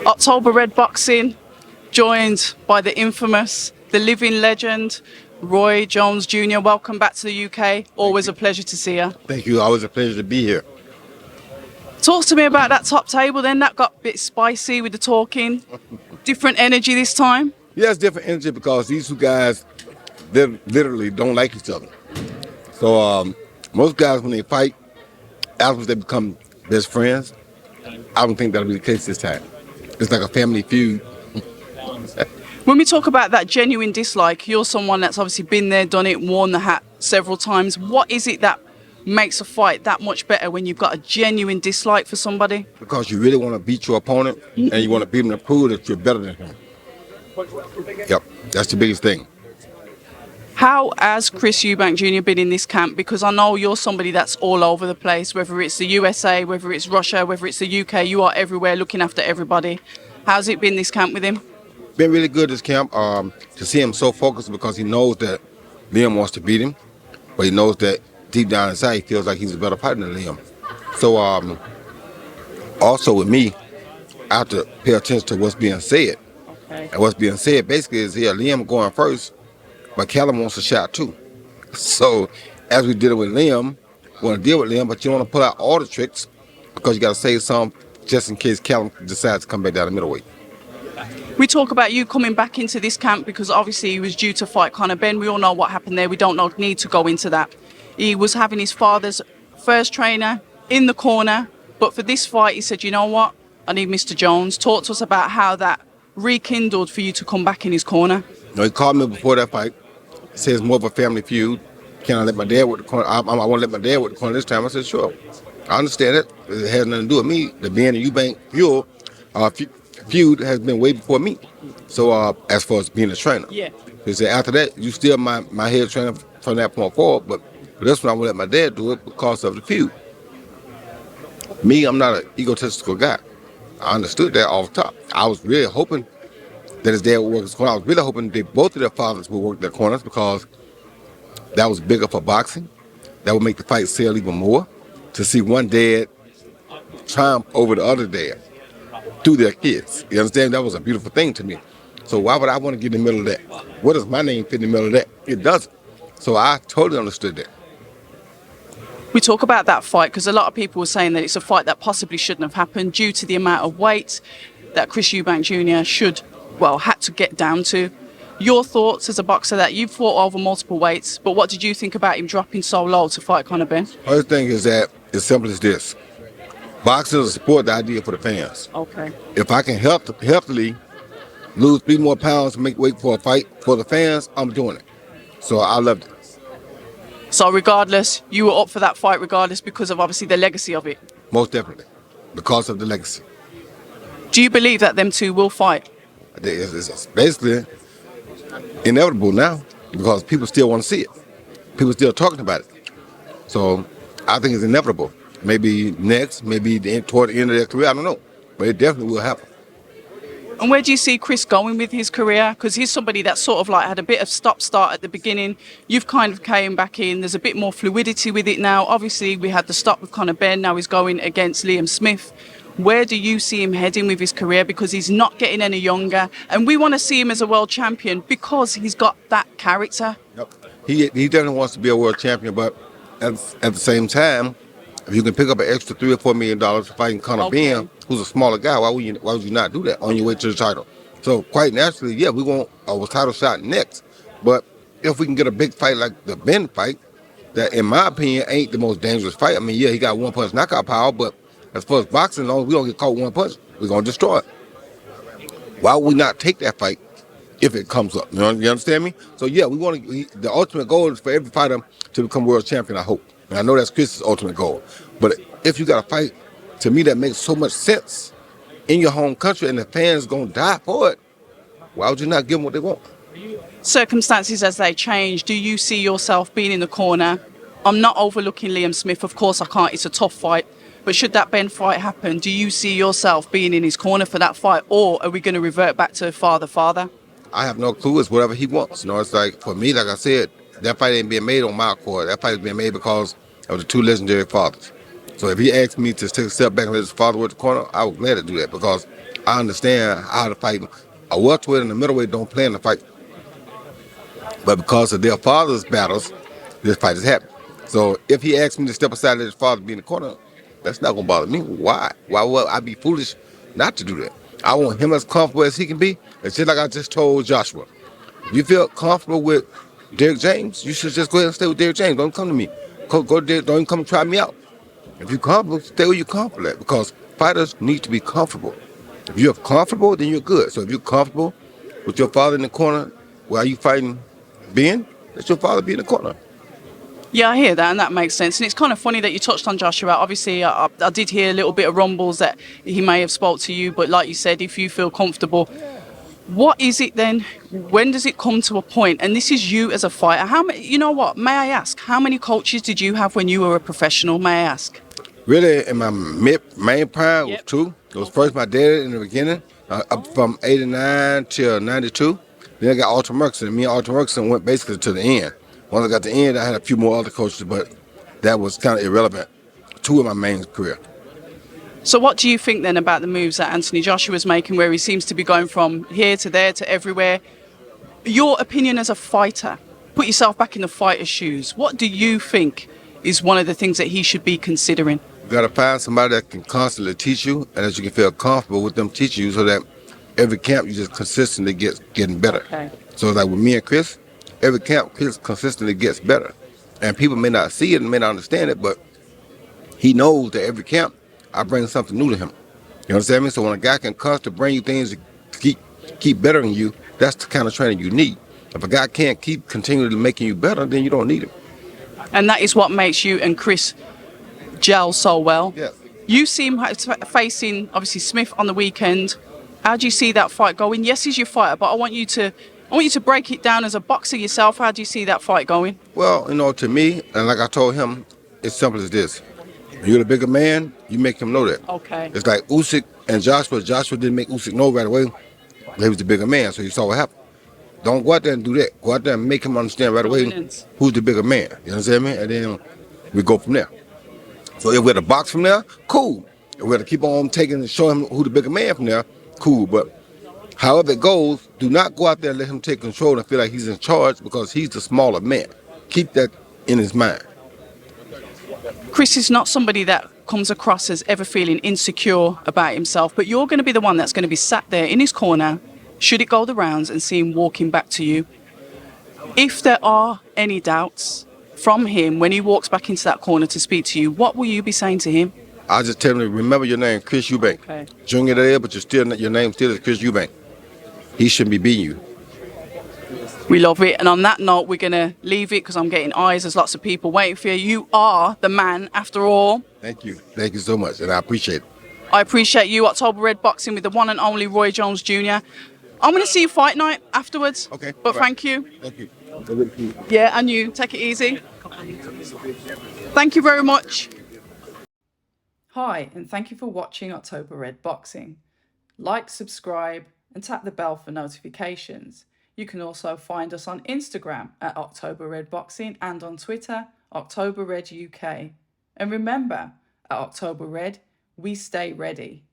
October Red Boxing, joined by the infamous, the living legend, Roy Jones Jr. Welcome back to the UK. Always a pleasure to see you. Thank you. Always a pleasure to be here. Talk to me about that top table then. That got a bit spicy with the talking. Different energy this time. Yeah, it's different energy because these two guys, they literally don't like each other. So most guys, when they fight, afterwards they become best friends. I don't think that'll be the case this time. It's like a family feud. When we talk about that genuine dislike, you're someone that's obviously been there, done it, worn the hat several times. What is it that makes a fight that much better when you've got a genuine dislike for somebody? Because you really want to beat your opponent and you want to beat him to prove that you're better than him. Yep, that's the biggest thing. How has Chris Eubank Jr. been in this camp? Because I know you're somebody that's all over the place, whether it's the USA, whether it's Russia, whether it's the UK, you are everywhere looking after everybody. How's it been this camp with him? Been really good this camp. To see him so focused because he knows that Liam wants to beat him, but he knows that deep down inside he feels like he's a better fighter than Liam. So also with me, I have to pay attention to what's being said. Okay. And what's being said basically is, yeah, Liam going first, but Callum wants a shot too. So as we did it with Liam, we want to deal with Liam, but you don't want to pull out all the tricks because you got to save some just in case Callum decides to come back down the middleweight. We talk about you coming back into this camp because obviously he was due to fight Benn. We all know what happened there. We don't need to go into that. He was having his father's first trainer in the corner, but for this fight he said, you know what, I need Mr. Jones. Talk to us about how that rekindled for you to come back in his corner. No, he called me before that fight. He said it's more of a family feud. Can I let my dad with the corner? I want to let my dad with the corner this time. I said, sure. I understand it. It has nothing to do with me. The Benn and Eubank feud has been way before me. So as far as being a trainer. Yeah. He said, after that, you still my head trainer from that point forward, but this one I want to let my dad do it because of the feud. Me, I'm not an egotistical guy. I understood that off the top. I was really hoping that his dad would work his corner. I was really hoping that both of their fathers would work their corners because that was bigger for boxing. That would make the fight sell even more. To see one dad triumph over the other dad through their kids. You understand? That was a beautiful thing to me. So why would I want to get in the middle of that? What does my name fit in the middle of that? It doesn't. So I totally understood that. We talk about that fight because a lot of people were saying that it's a fight that possibly shouldn't have happened due to the amount of weight that Chris Eubank Jr. had to get down to. Your thoughts as a boxer that you've fought over multiple weights, but what did you think about him dropping so low to fight Benn? First thing is that it's simple as this. Boxing is a sport the idea for the fans. Okay. If I can healthily lose 3 more pounds to make weight for a fight for the fans, I'm doing it. So I loved it. So regardless, you were up for that fight regardless because of obviously the legacy of it? Most definitely. Because of the legacy. Do you believe that them two will fight? It's basically inevitable now because people still want to see it. People still talking about it. So I think it's inevitable. Maybe next, maybe toward the end of their career, I don't know. But it definitely will happen. And where do you see Chris going with his career? Because he's somebody that sort of like had a bit of stop-start at the beginning. You've kind of came back in. There's a bit more fluidity with it now. Obviously, we had the stop with Benn. Now he's going against Liam Smith. Where do you see him heading with his career? Because he's not getting any younger. And we want to see him as a world champion because he's got that character. Yep. He definitely wants to be a world champion, but at the same time, if you can pick up an extra $3 or $4 million fighting Benn, who's a smaller guy, why would you not do that on your way to the title? So quite naturally, yeah, we want a title shot next. But if we can get a big fight like the Benn fight, that in my opinion ain't the most dangerous fight. I mean, yeah, he got one punch knockout power, but as far as boxing, as long as we don't get caught one punch, we're gonna destroy it. Why would we not take that fight if it comes up? You understand me? So yeah, we want to. The ultimate goal is for every fighter to become world champion. I hope. And I know that's Chris's ultimate goal. But if you got a fight, to me, that makes so much sense in your home country and the fans going to die for it, why would you not give them what they want? Circumstances as they change, do you see yourself being in the corner? I'm not overlooking Liam Smith. Of course I can't. It's a tough fight. But should that Benn fight happen, do you see yourself being in his corner for that fight? Or are we going to revert back to father? I have no clue. It's whatever he wants. It's like, for me, like I said, that fight ain't being made on my court. That fight is being made because of the two legendary fathers. So if he asked me to take a step back and let his father work the corner, I would glad to do that because I understand how to fight. A welterweight and a middleweight don't plan to fight, but because of their father's battles, this fight has happened. So if he asked me to step aside and let his father be in the corner, that's not gonna bother me. Why? Why would I be foolish not to do that? I want him as comfortable as he can be. It's just like I just told Joshua. If you feel comfortable with Derrick James, you should just go ahead and stay with Derrick James. Don't come to me. Go to Derrick, don't even come try me out. If you're comfortable, stay where you're comfortable at because fighters need to be comfortable. If you're comfortable, then you're good. So if you're comfortable with your father in the corner while you fighting Ben, let your father be in the corner. Yeah, I hear that, and that makes sense. And it's kind of funny that you touched on Joshua. Obviously, I did hear a little bit of rumbles that he may have spoke to you, but like you said, if you feel comfortable, what is it then? When does it come to a point? And this is you as a fighter. How many? You know what? May I ask? How many coaches did you have when you were a professional? May I ask? Really, in my main prime was two. It was first my dad in the beginning, up from '89 till '92. Then I got Alton Murkison. Me and Alton Murkison went basically to the end. Once I got to the end, I had a few more other coaches, but that was kind of irrelevant to my main career. So what do you think then about the moves that Anthony Joshua's making, where he seems to be going from here to there to everywhere? Your opinion as a fighter, put yourself back in the fighter's shoes. What do you think is one of the things that he should be considering? You got to find somebody that can constantly teach you and that you can feel comfortable with them teaching you so that every camp you just consistently getting better. Okay. So like with me and Chris, every camp Chris consistently gets better. And people may not see it and may not understand it, but he knows that every camp I bring something new to him. You understand me? So when a guy can constantly bring you things to keep bettering you, that's the kind of training you need. If a guy can't keep continually making you better, then you don't need him. And that is what makes you and Chris gel so well. Yeah. You see him facing, obviously, Smith on the weekend. How do you see that fight going? Yes, he's your fighter, but I want you to break it down as a boxer yourself. How do you see that fight going? Well, to me, and like I told him, it's simple as this. When you're the bigger man, you make him know that. Okay. It's like Usyk and Joshua. Joshua didn't make Usyk know right away. He was the bigger man, so you saw what happened. Don't go out there and do that. Go out there and make him understand right away who's the bigger man. You understand me? And then we go from there. So if we're to box from there, cool. If we're to keep on taking and show him who the bigger man from there, cool. But however it goes, do not go out there and let him take control and feel like he's in charge because he's the smaller man. Keep that in his mind. Chris is not somebody that comes across as ever feeling insecure about himself, but you're going to be the one that's going to be sat there in his corner, should it go the rounds, and see him walking back to you. If there are any doubts from him when he walks back into that corner to speak to you, what will you be saying to him? I'll just tell him, remember your name, Chris Eubank. Okay. Junior there, but your name still is Chris Eubank. He shouldn't be beating you. We love it. And on that note, we're going to leave it because I'm getting eyes. There's lots of people waiting for you. You are the man after all. Thank you. Thank you so much, and I appreciate it. I appreciate you. October Red Boxing with the one and only Roy Jones Jr. I'm going to see you fight night afterwards. Okay. But right. thank you. Thank you. Yeah, and you. Take it easy. Thank you very much. Hi, and thank you for watching October Red Boxing. Like, subscribe, and tap the bell for notifications. You can also find us on Instagram at October Red Boxing and on Twitter, October Red UK. And remember, at October Red, we stay ready.